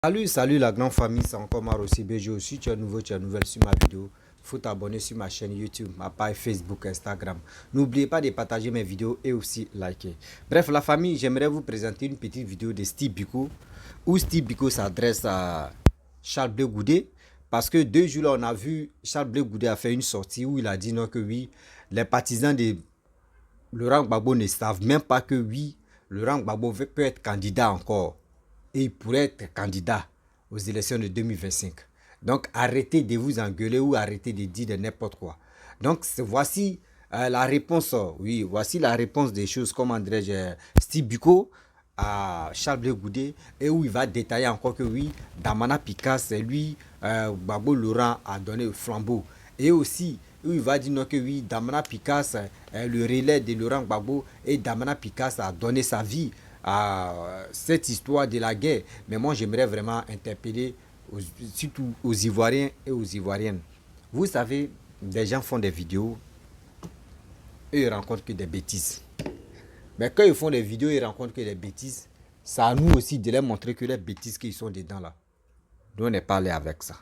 Salut la grande famille, c'est encore Maro CBG aussi. Tu es nouveau, tu es nouvelle sur ma vidéo. Il faut t'abonner sur ma chaîne YouTube, ma page Facebook, Instagram. N'oubliez pas de partager mes vidéos et aussi liker. Bref, la famille, j'aimerais vous présenter une petite vidéo de Steve Biko où Steve Biko s'adresse à Charles Blé Goudé. Parce que 2 jours là, on a vu Charles Blé Goudé a fait une sortie où il a dit non que oui, les partisans de Laurent Gbagbo ne savent même pas que oui, Laurent Gbagbo peut être candidat encore. Et il pourrait être candidat aux élections de 2025. Donc arrêtez de vous engueuler ou arrêtez de dire de n'importe quoi. Donc voici la réponse, oui, voici la réponse des choses, comme dirais-je, Steve Biko à Charles Blé Goudé, et où il va détailler encore que oui, Damana Picas, c'est lui, Gbagbo Laurent a donné le flambeau. Et aussi, où il va dire non que oui, Damana Picas, le relais de Laurent Gbagbo, et Damana Picas a donné sa vie à cette histoire de la guerre. Mais moi, j'aimerais vraiment interpeller surtout aux Ivoiriens et aux Ivoiriennes. Vous savez, des gens font des vidéos et ils rencontrent que des bêtises. Mais quand ils font des vidéos et ils rencontrent que des bêtises, c'est à nous aussi de leur montrer que les bêtises qu'ils sont dedans là. Nous, on n'est pas allé avec ça.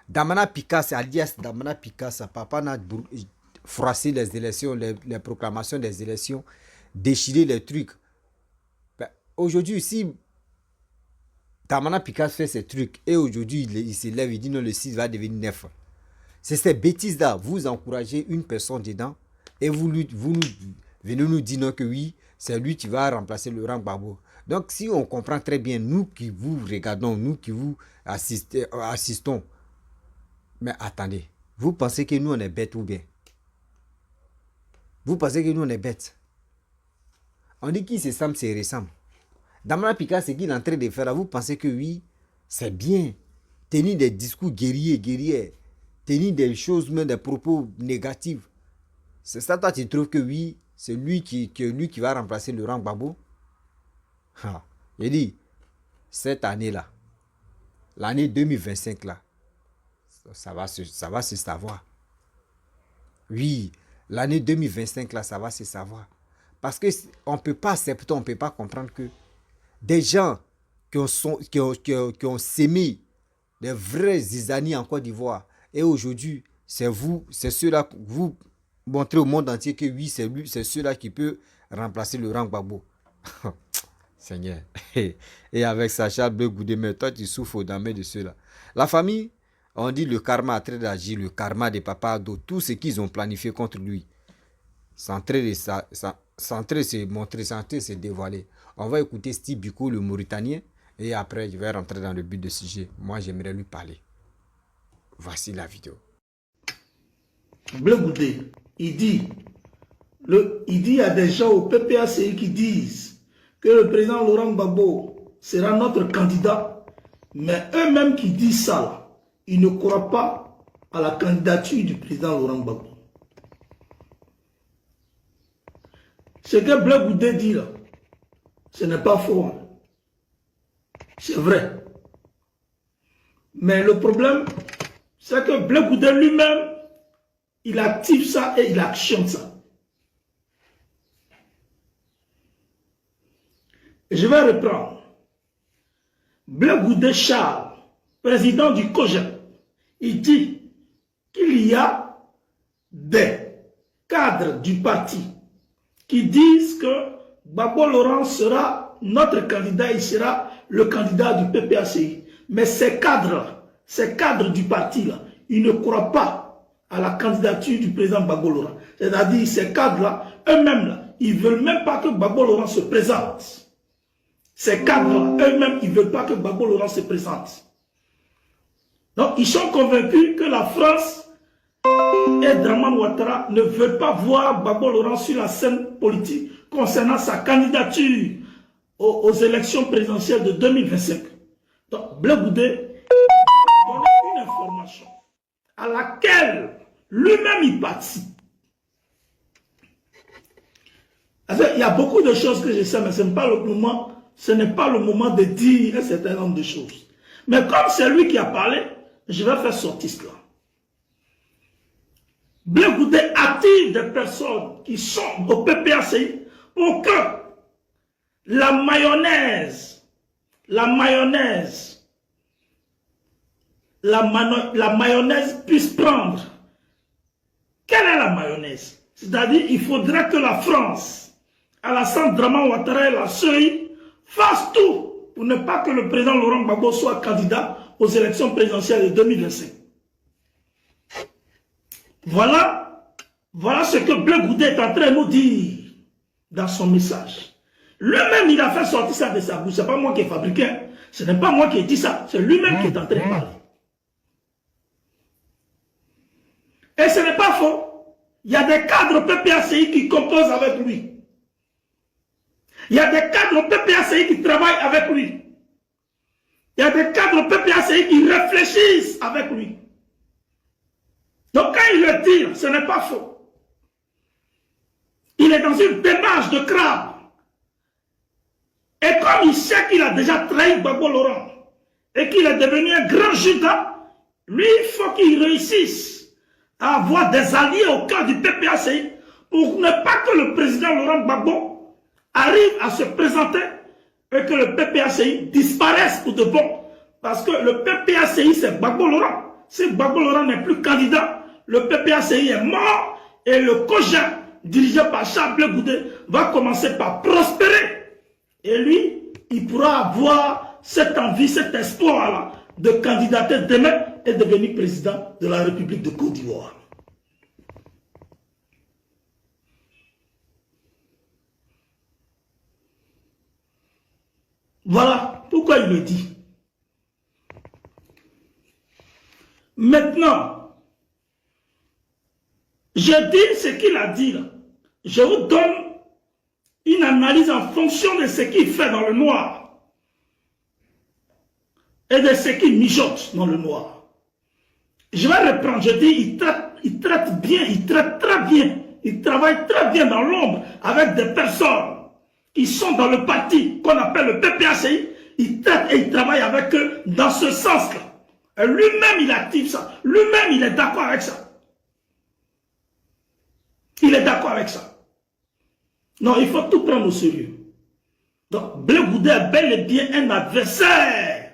Damana Picas, alias Damana Picas, papa n'a froissé les élections, les proclamations des élections, déchiré les trucs. Aujourd'hui, si Damana Picas fait ces trucs et aujourd'hui il se lève, il dit non, le 6 va devenir 9. C'est ces bêtises-là. Vous encouragez une personne dedans et vous venez nous dire non que oui, c'est lui qui va remplacer Laurent Gbagbo. Donc si on comprend très bien, nous qui vous regardons, nous qui vous assistons, mais attendez, vous pensez que nous on est bêtes ou bien? Vous pensez que nous on est bêtes? On dit qui se ressemble, c'est ressemble. Damana Picas, ce qu'il est en train de faire là, vous pensez que oui, c'est bien. Tenir des discours guerriers, tenir des choses, même des propos négatifs. C'est ça, toi, tu trouves que oui, c'est lui qui va remplacer Laurent Gbagbo? J'ai dit, cette année-là, l'année 2025 là, ça va se savoir. Oui, l'année 2025 là, ça va se savoir. Parce qu'on ne peut pas accepter, on ne peut pas comprendre que des gens qui ont sémé des vrais zizani en Côte d'Ivoire. Et aujourd'hui, c'est ceux-là que vous montrez au monde entier que oui, c'est ceux-là qui peuvent remplacer Laurent Gbagbo. Seigneur. Et avec ça, Charles Blé Goudé, mais toi, tu souffres dans de ceux-là. La famille, on dit le karma a train d'agir, le karma des papas Ado, tout ce qu'ils ont planifié contre lui. C'est en train de se montrer, c'est en train de se dévoiler. On va écouter Steve Biko, le Mauritanien, et après, je vais rentrer dans le but de sujet. Moi, j'aimerais lui parler. Voici la vidéo. Blé Goudé, il dit à des gens au PPACI qui disent que le président Laurent Gbagbo sera notre candidat, mais eux-mêmes qui disent ça, là, ils ne croient pas à la candidature du président Laurent Gbagbo. Ce que Blé Goudé dit là, ce n'est pas faux. C'est vrai. Mais le problème, c'est que Blé Goudé lui-même, il active ça et il actionne ça. Et je vais reprendre. Blé Goudé Charles, président du COJEP, il dit qu'il y a des cadres du parti qui disent que Gbagbo Laurent sera notre candidat, il sera le candidat du PPACI. Mais ces cadres du parti-là, ils ne croient pas à la candidature du président Gbagbo Laurent. C'est-à-dire, ces cadres-là, eux-mêmes, ils ne veulent même pas que Gbagbo Laurent se présente. Ces cadres-là, eux-mêmes, ils ne veulent pas que Gbagbo Laurent se présente. Donc, ils sont convaincus que la France et Dramane Ouattara ne veulent pas voir Gbagbo Laurent sur la scène politique concernant sa candidature aux élections présidentielles de 2025. Donc, Blé Goudé donne une information à laquelle lui-même il participe. Il y a beaucoup de choses que je sais, mais ce n'est pas le moment de dire un certain nombre de choses. Mais comme c'est lui qui a parlé, je vais faire sortir cela. Blé Goudé attire des personnes qui sont au PPACI pour que la mayonnaise la mayonnaise puisse prendre. Quelle est la mayonnaise? C'est-à-dire, il faudrait que la France, Alassane Draman Ouattara et la CEI, fassent tout pour ne pas que le président Laurent Gbagbo soit candidat aux élections présidentielles de 2025. Voilà ce que Blé Goudé est en train de nous dire dans son message. Lui-même, il a fait sortir ça de sa bouche. Ce n'est pas moi qui ai fabriqué. Ce n'est pas moi qui ai dit ça. C'est lui-même qui est en train de parler. Et ce n'est pas faux. Il y a des cadres PPACI qui composent avec lui. Il y a des cadres PPACI qui travaillent avec lui. Il y a des cadres PPACI qui réfléchissent avec lui. Donc quand il le dit, ce n'est pas faux. Il est dans une démarche de crabe. Et comme il sait qu'il a déjà trahi Gbagbo Laurent et qu'il est devenu un grand Judas, lui, il faut qu'il réussisse à avoir des alliés au cœur du PPACI pour ne pas que le président Laurent Gbagbo arrive à se présenter et que le PPACI disparaisse pour de bon. Parce que le PPACI, c'est Gbagbo Laurent. Si Gbagbo Laurent n'est plus candidat, le PPACI est mort et le COJER, dirigé par Charles Blé Goudé, va commencer par prospérer. Et lui, il pourra avoir cette envie, cet espoir-là de candidater demain et devenir président de la République de Côte d'Ivoire. Voilà pourquoi il le dit. Maintenant, je dis ce qu'il a dit là. Je vous donne une analyse en fonction de ce qu'il fait dans le noir et de ce qu'il mijote dans le noir. Je vais reprendre, je dis, il traite bien, il traite très bien, il travaille très bien dans l'ombre avec des personnes qui sont dans le parti qu'on appelle le PPACI, il traite et il travaille avec eux dans ce sens-là. Et lui-même, il active ça. Lui-même, il est d'accord avec ça. Il est d'accord avec ça. Non, il faut tout prendre au sérieux. Donc, Blé Goudé est bel et bien un adversaire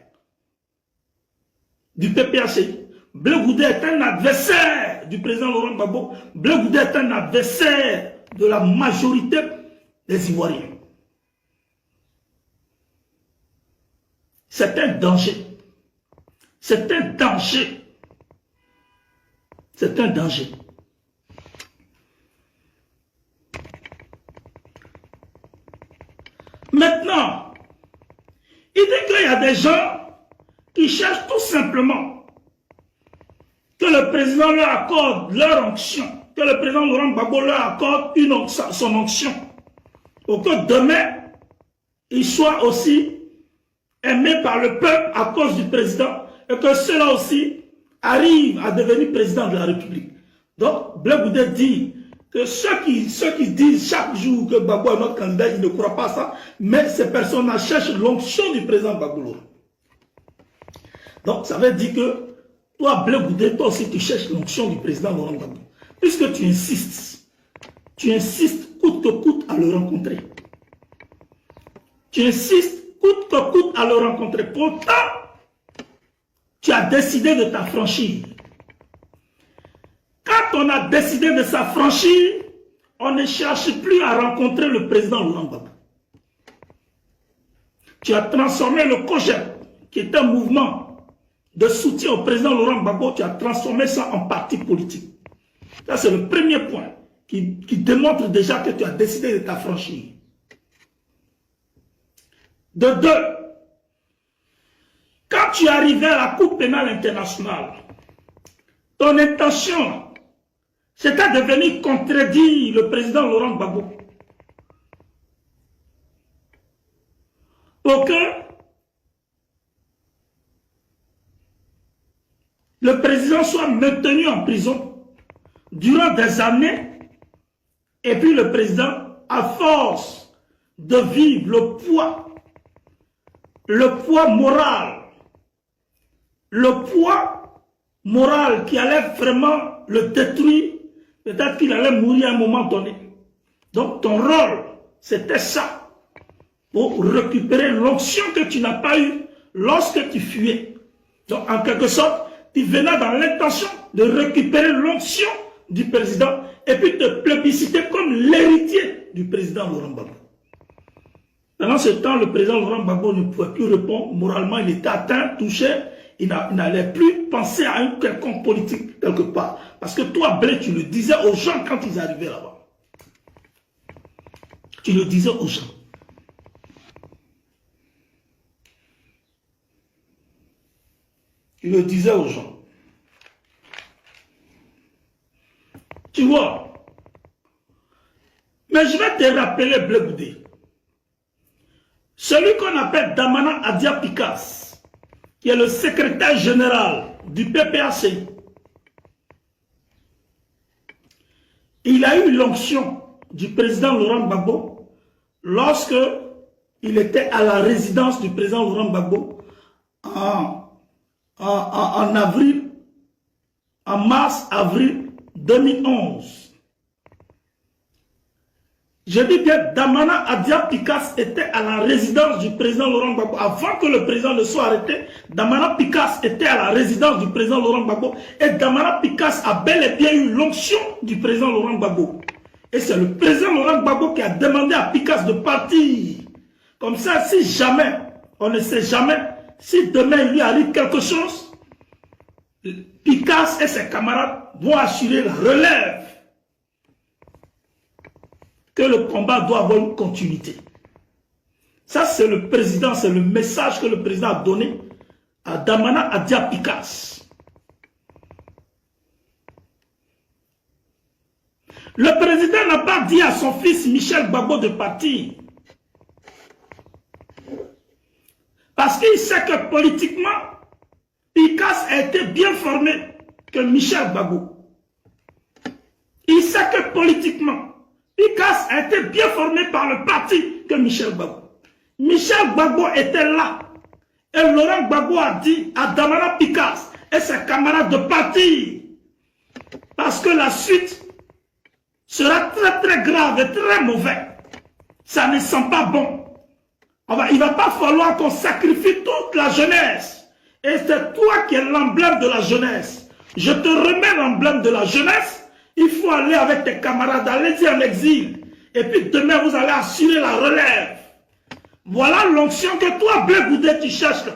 du PPACI. Blé Goudé est un adversaire du président Laurent Gbagbo. Blé Goudé est un adversaire de la majorité des Ivoiriens. C'est un danger. C'est un danger. C'est un danger. Maintenant, il dit qu'il y a des gens qui cherchent tout simplement que le président leur accorde leur onction, que le président Laurent Gbagbo leur accorde son onction, pour que demain, il soit aussi aimé par le peuple à cause du président, et que cela aussi arrive à devenir président de la République. Donc, Blé Goudé dit que ceux qui disent chaque jour que Gbagbo est notre candidat, ils ne croient pas ça, mais ces personnes-là cherchent l'onction du président Gbagbo. Donc, ça veut dire que toi, Blé Goudé, toi aussi, tu cherches l'onction du président Laurent Gbagbo. Puisque tu insistes coûte que coûte à le rencontrer. Tu insistes coûte que coûte à le rencontrer. Pourtant, tu as décidé de t'affranchir. Quand on a décidé de s'affranchir, on ne cherche plus à rencontrer le président Laurent Gbagbo. Tu as transformé le COJER, qui est un mouvement de soutien au président Laurent Gbagbo, tu as transformé ça en parti politique. Ça, c'est le premier point qui démontre déjà que tu as décidé de t'affranchir. De deux, quand tu es arrivé à la Cour pénale internationale, ton intention, c'était de venir contredire le président Laurent Gbagbo. Pour que le président soit maintenu en prison durant des années, et puis le président, à force de vivre le poids moral qui allait vraiment le détruire, peut-être qu'il allait mourir à un moment donné. Donc ton rôle, c'était ça, pour récupérer l'onction que tu n'as pas eue lorsque tu fuyais. Donc en quelque sorte, tu venais dans l'intention de récupérer l'onction du président et puis te plébisciter comme l'héritier du président Laurent Gbagbo. Pendant ce temps, le président Laurent Gbagbo ne pouvait plus répondre. Moralement, il était atteint, touché. Il n'allait plus penser à une quelconque politique quelque part. Parce que toi, Blé, tu le disais aux gens quand ils arrivaient là-bas. Tu le disais aux gens. Tu le disais aux gens. Tu vois. Mais je vais te rappeler, Blé Goudé. Celui qu'on appelle Damana Adia Pikas, qui est le secrétaire général du PPACI, il a eu l'onction du président Laurent Gbagbo lorsque il était à la résidence du président Laurent Gbagbo en avril, en mars-avril 2011. Je dis bien, Damana Adia Pikas était à la résidence du président Laurent Gbagbo. Avant que le président ne soit arrêté, Damana Pikas était à la résidence du président Laurent Gbagbo. Et Damana Pikas a bel et bien eu l'onction du président Laurent Gbagbo. Et c'est le président Laurent Gbagbo qui a demandé à Pikas de partir. Comme ça, si jamais, on ne sait jamais, si demain il lui arrive quelque chose, Pikas et ses camarades vont assurer la relève. Que le combat doit avoir une continuité. Ça, c'est le président, c'est le message que le président a donné à Damana Adia Pikas. Le président n'a pas dit à son fils Michel Gbagbo de partir. Parce qu'il sait que politiquement, Pikas a été bien formé que Michel Gbagbo. Il sait que politiquement, Pikas a été bien formé par le parti que Michel Gbagbo. Michel Gbagbo était là. Et Laurent Gbagbo a dit à Damana Pikas et ses camarades de partir. Parce que la suite sera très très grave et très mauvais. Ça ne sent pas bon. Il ne va pas falloir qu'on sacrifie toute la jeunesse. Et c'est toi qui es l'emblème de la jeunesse. Je te remets l'emblème de la jeunesse. Il faut aller avec tes camarades, allez-y en exil. Et puis demain, vous allez assurer la relève. Voilà l'onction que toi, Blé Goudé, tu cherches là.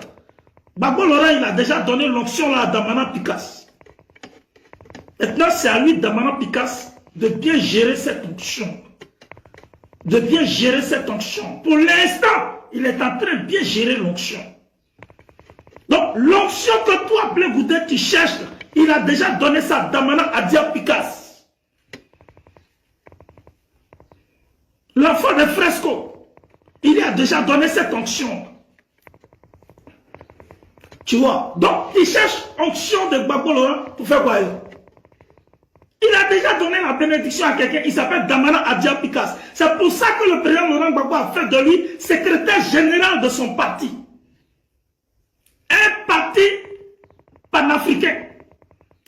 Gbagbo Laurent, il a déjà donné l'onction là à Damana Pikas. Maintenant, c'est à lui, Damana Pikas, de bien gérer cette onction. De bien gérer cette onction. Pour l'instant, il est en train de bien gérer l'onction. Donc, l'onction que toi, Blé Goudé, tu cherches là, il a déjà donné ça à Damana Adia Pikas. L'enfant de Fresco, il a déjà donné cette onction. Tu vois, donc il cherche onction de Gbagbo Laurent pour faire quoi? Il a déjà donné la bénédiction à quelqu'un, il s'appelle Damana Adia Pikas. C'est pour ça que le président Laurent Gbagbo a fait de lui secrétaire général de son parti. Un parti panafricain,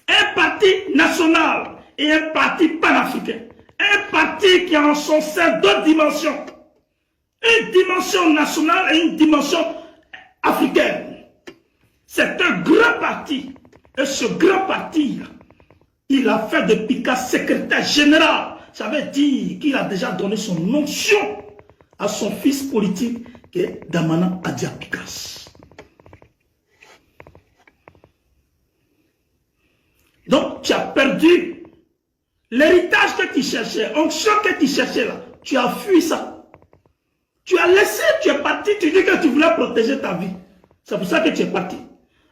un parti national et un parti panafricain. Un parti qui a en son sein deux dimensions. Une dimension nationale et une dimension africaine. C'est un grand parti. Et ce grand parti, il a fait de Pikas secrétaire général. Ça veut dire qu'il a déjà donné son onction à son fils politique qui est Damana Adia Pikas. Donc tu as perdu l'héritage que tu cherchais, onction que tu cherchais là, tu as fui ça. Tu as laissé, tu es parti, tu dis que tu voulais protéger ta vie. C'est pour ça que tu es parti.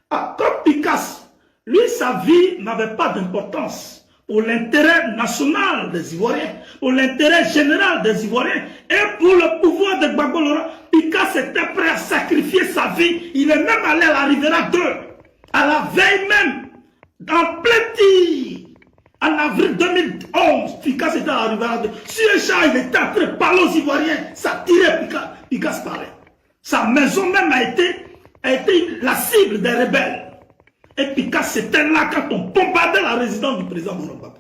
Ah, comme Pikas, lui, sa vie n'avait pas d'importance pour l'intérêt national des Ivoiriens, pour l'intérêt général des Ivoiriens et pour le pouvoir de Gbagbo Laurent. Pikas était prêt à sacrifier sa vie. Il est même allé à la Rivera 2, à la veille même, en plein tir. En avril 2011, Pikas était à la Rivera 2. Sur le champ, il était en train de parler aux Ivoiriens. Ça tirait Pikas parlait. Sa maison même a été la cible des rebelles. Et Pikas, c'était là quand on bombardait la résidence du président Laurent Gbagbo.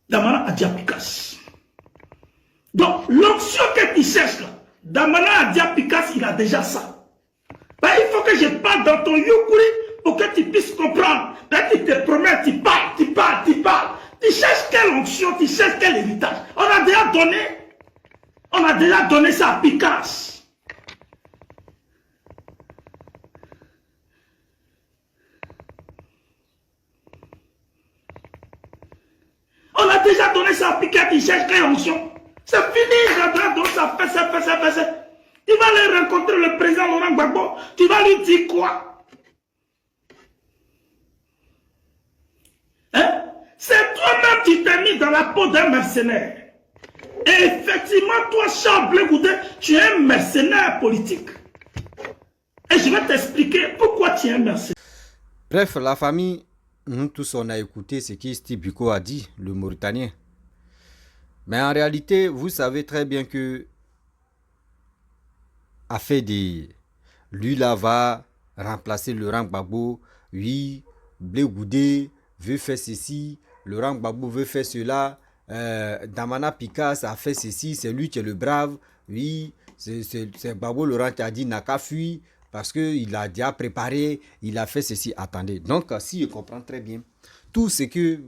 Damana Adia Pikas. Donc, l'option que tu cherches là, Damana Adia Pikas, il a déjà ça. Ben, il faut que je parle dans ton Yukuri pour que tu puisses comprendre. Là, tu te promets, tu parles, tu parles, tu parles. Tu cherches quelle onction, tu cherches quel héritage. On a déjà donné ça à Picasso. On a déjà donné ça à Picasso, tu cherches quelle onction. C'est fini, donc ça fait. Tu vas aller rencontrer le président Laurent Gbagbo, tu vas lui dire quoi? Hein? C'est toi-même qui t'es mis dans la peau d'un mercenaire. Et effectivement, toi, Charles Blé Goudé, tu es un mercenaire politique. Et je vais t'expliquer pourquoi tu es un mercenaire. Bref, la famille, nous tous, on a écouté ce que Steve Biko a dit, le Mauritanien. Mais en réalité, vous savez très bien que a fait des... Lui là va remplacer Laurent Gbagbo. Oui, Blé Goudé veut faire ceci. Laurent Gbagbo veut faire cela. Damana Picasso a fait ceci. C'est lui qui est le brave. Oui, c'est Gbagbo Laurent qui a dit n'a qu'à fuir parce qu'il a déjà préparé. Il a fait ceci. Attendez. Donc, si je comprends très bien, tout ce que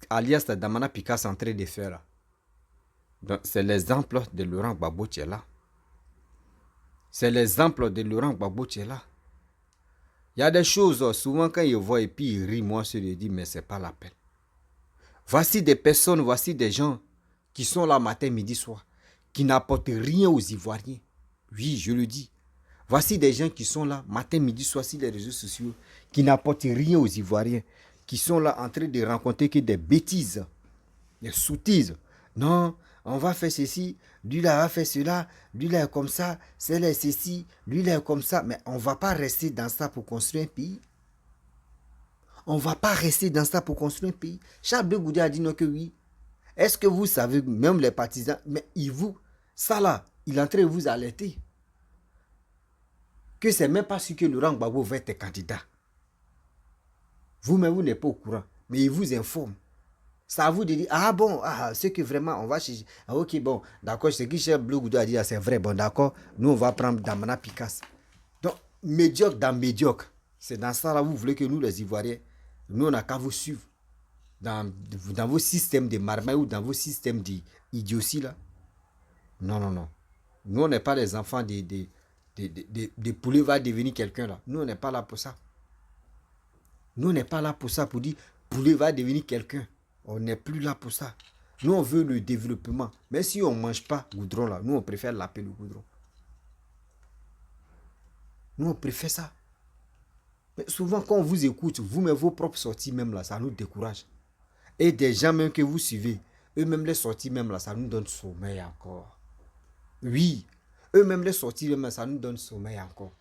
alias Damana Picasso est en train de faire là, c'est l'exemple de Laurent Gbagbo qui est là. C'est l'exemple de Laurent Gbagbo qui est là. Il y a des choses, souvent quand il voit et puis il rit, moi je lui dis, mais c'est pas la peine. Voici des personnes, voici des gens qui sont là matin, midi, soir, qui n'apportent rien aux Ivoiriens. Oui, je le dis. Voici des gens qui sont là matin, midi, soir sur les réseaux sociaux, qui n'apportent rien aux Ivoiriens, qui sont là en train de rencontrer que des bêtises, des sottises. Non, on va faire ceci, lui là va faire cela, lui là est comme ça, c'est là ceci, lui là est comme ça. Mais on ne va pas rester dans ça pour construire un pays. On ne va pas rester dans ça pour construire un pays. Charles Blé Goudé a dit non que oui. Est-ce que vous savez, même les partisans, mais ça là, il est en train de vous alerter. Que c'est même pas sûr que Laurent Gbagbo va être candidat. Vous-même, vous n'êtes pas au courant, mais il vous informe. Ça à vous de dire, ah bon, c'est que vraiment, on va chercher. Ah ok, bon, d'accord, ce que Cheikh Blé Goudé a dit, c'est vrai, bon, d'accord, nous, on va prendre Damana Picasso. Donc, médiocre dans médiocre. C'est dans ça, là, vous voulez que nous, les Ivoiriens, nous, on n'a qu'à vous suivre dans vos systèmes de marmaille ou dans vos systèmes d'idiotie, là. Non, non, non. Nous, on n'est pas les enfants des poulets va devenir quelqu'un, là. Nous, on n'est pas là pour ça. Nous, on n'est pas là pour ça, pour dire, poulet va devenir quelqu'un. On n'est plus là pour ça. Nous, on veut le développement. Mais si on ne mange pas goudron là, nous, on préfère l'appeler le goudron. Nous, on préfère ça. Mais souvent, quand on vous écoute, vous-même, vos propres sorties même là, ça nous décourage. Et des gens même que vous suivez, eux-mêmes les sorties même là, ça nous donne sommeil encore. Oui, eux-mêmes les sorties même là, ça nous donne sommeil encore.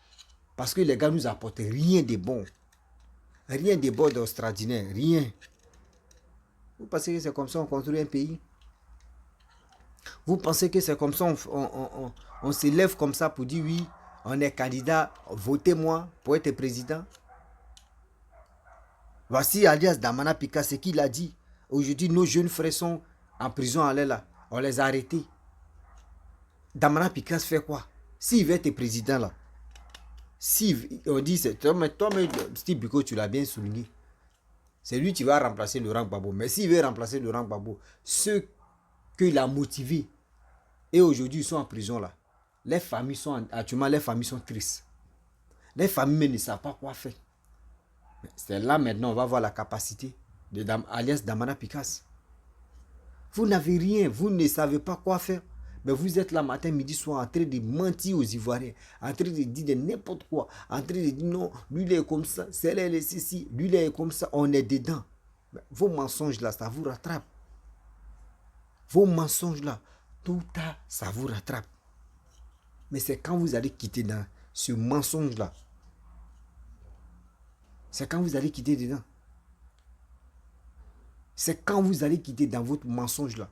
Parce que les gars nous apportent rien de bon. Rien de bon d'extraordinaire, rien. Vous pensez que c'est comme ça qu'on construit un pays? Vous pensez que c'est comme ça on se lève comme ça pour dire oui, on est candidat, votez-moi pour être président? Voici alias Damana Picasso, ce qu'il a dit. Aujourd'hui, nos jeunes frères sont en prison, là. On les a arrêtés. Damana Picasso fait quoi? S'il veut être président là, si on dit, toi, Steve Biko, tu l'as bien souligné. C'est lui qui va remplacer Laurent Gbagbo. Mais s'il veut remplacer Laurent Gbagbo, ceux qu'il a motivés et aujourd'hui ils sont en prison là, actuellement les familles sont tristes. Les familles ne savent pas quoi faire. C'est là maintenant on va voir la capacité de alias Damana Picasso. Vous n'avez rien, vous ne savez pas quoi faire. Mais vous êtes là matin, midi, soir en train de mentir aux Ivoiriens, en train de dire de n'importe quoi, en train de dire non, lui il est comme ça, c'est là, ceci, lui il est comme ça, on est dedans. Mais vos mensonges là, ça vous rattrape. Vos mensonges là, tout ça vous rattrape. Mais c'est quand vous allez quitter dans ce mensonge là. C'est quand vous allez quitter dedans. C'est quand vous allez quitter dans votre mensonge là.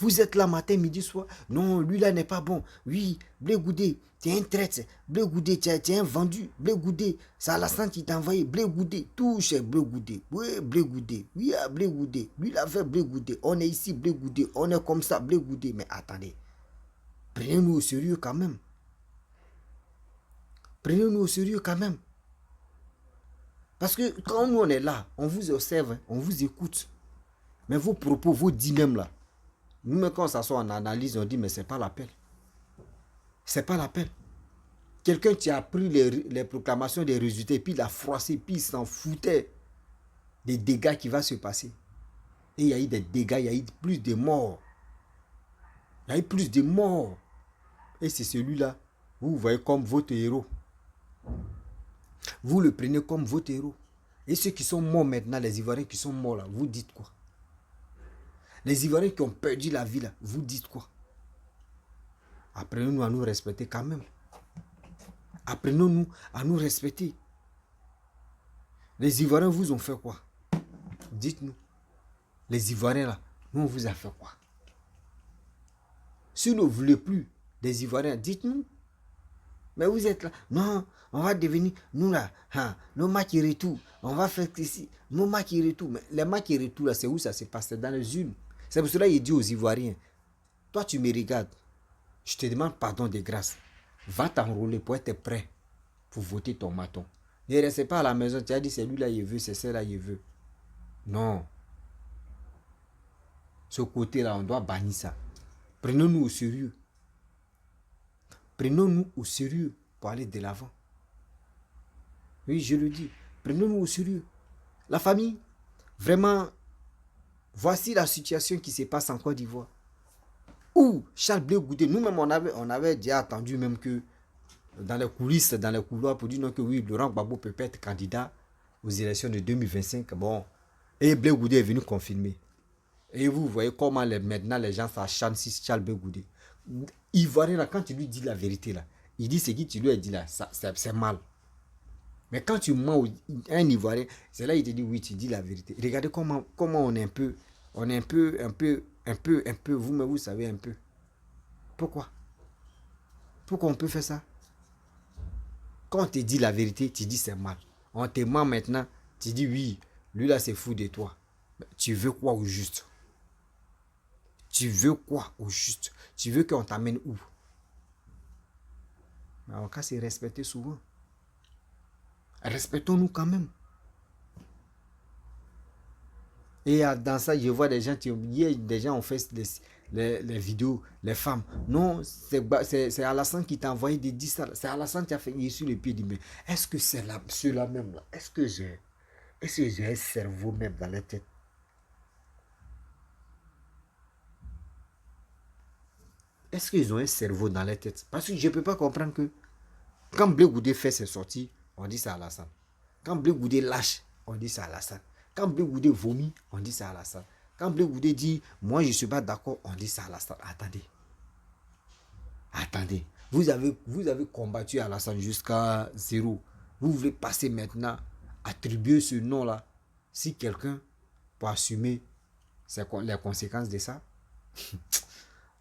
Vous êtes là matin, midi, soir. Non, lui là n'est pas bon. Oui, Blé Goudé, tu es un traître. Blé Goudé, tu es un vendu. Blé Goudé, c'est Alassane qui t'a envoyé. Blé Goudé, tout chez Blé Goudé. Oui, Blé Goudé. Oui, Blé Goudé. Lui, il a fait Blé Goudé. On est ici, Blé Goudé. On est comme ça, Blé Goudé. Mais attendez. Prenez-nous au sérieux quand même. Prenez-nous au sérieux quand même. Parce que quand nous on est là, on vous observe, hein, on vous écoute. Mais vos propos, vos dits même là, nous-mêmes quand on s'assoit en analyse, on dit mais c'est pas l'appel. C'est pas l'appel. Quelqu'un qui a pris les proclamations des résultats et puis il a froissé, puis il s'en foutait des dégâts qui vont se passer. Et il y a eu des dégâts, il y a eu plus de morts. Il y a eu plus de morts. Et c'est celui-là, vous voyez comme votre héros. Vous le prenez comme votre héros. Et ceux qui sont morts maintenant, les Ivoiriens qui sont morts là, vous dites quoi? Les Ivoiriens qui ont perdu la vie là, vous dites quoi? Apprenons-nous à nous respecter quand même. Apprenons-nous à nous respecter. Les Ivoiriens vous ont fait quoi? Dites-nous. Les Ivoiriens là, nous on vous a fait quoi? Si vous ne voulez plus des Ivoiriens, dites-nous. Mais vous êtes là. Non, on va devenir, nous là, hein, nos matchs et retour. On va faire ici, nos matchs et retour. Mais les matchs et retour là, c'est où ça se passe? C'est dans les urnes. C'est pour cela qu'il dit aux Ivoiriens, toi tu me regardes, je te demande pardon de grâce. Va t'enrôler pour être prêt pour voter ton maton. Ne reste pas à la maison, tu as dit c'est lui là il veut, c'est celle là il veut. Non. Ce côté-là, on doit bannir ça. Prenons-nous au sérieux. Prenons-nous au sérieux pour aller de l'avant. Oui, je le dis. Prenons-nous au sérieux. La famille, vraiment, voici la situation qui se passe en Côte d'Ivoire. Où Charles Blé Goudé, nous-mêmes, on avait déjà attendu même que dans les coulisses, dans les couloirs, pour dire non, que oui, Laurent Gbagbo peut être candidat aux élections de 2025. Bon, et Blé Goudé est venu confirmer. Et vous voyez comment maintenant les gens s'acharnent sur Charles Blé Goudé. Ivoirien, là, quand tu lui dis la vérité, là, il dit ce que tu lui as dit là, c'est mal. Mais quand tu mens à un Ivoirien, c'est là qu'il te dit oui, tu dis la vérité. Regardez comment on est un peu, vous-même vous savez un peu. Pourquoi? Pourquoi on peut faire ça? Quand on te dit la vérité, tu dis c'est mal. On te ment maintenant, tu dis oui, lui là c'est fou de toi. Mais tu veux quoi au juste? Tu veux quoi au juste? Tu veux qu'on t'amène où? Mais en cas, c'est respecter souvent. Respectons-nous quand même. Et dans ça, je vois des gens ont fait les vidéos, les femmes. Non, c'est Alassane qui t'a envoyé des 10 ça. C'est Alassane qui a fait sur le pied. Mais est-ce que c'est ceux-là même là? Est-ce que j'ai un cerveau même dans la tête? Est-ce qu'ils ont un cerveau dans la tête? Parce que je ne peux pas comprendre que quand Blé Goudé fait ses sorties, on dit ça à Alassane. Quand Blé Goudé lâche, on dit ça à Alassane. Quand Blé Goudé vomit, on dit ça à Alassane. Quand Blé Goudé dit moi je ne suis pas d'accord, on dit ça à Alassane. Attendez. Vous avez combattu Alassane jusqu'à 0. Vous voulez passer maintenant, attribuer ce nom-là, si quelqu'un peut assumer les conséquences de ça?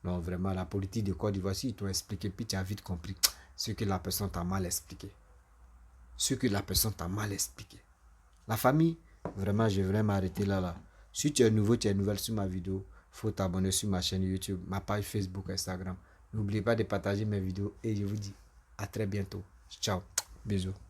Non, vraiment, la politique de Côte d'Ivoire, si tu as expliqué, puis tu as vite compris ce que la personne t'a mal expliqué. La famille, vraiment, je vais vraiment arrêter là. Si tu es nouveau, tu es nouvelle sur ma vidéo, il faut t'abonner sur ma chaîne YouTube, ma page Facebook, Instagram. N'oubliez pas de partager mes vidéos et je vous dis à très bientôt. Ciao, bisous.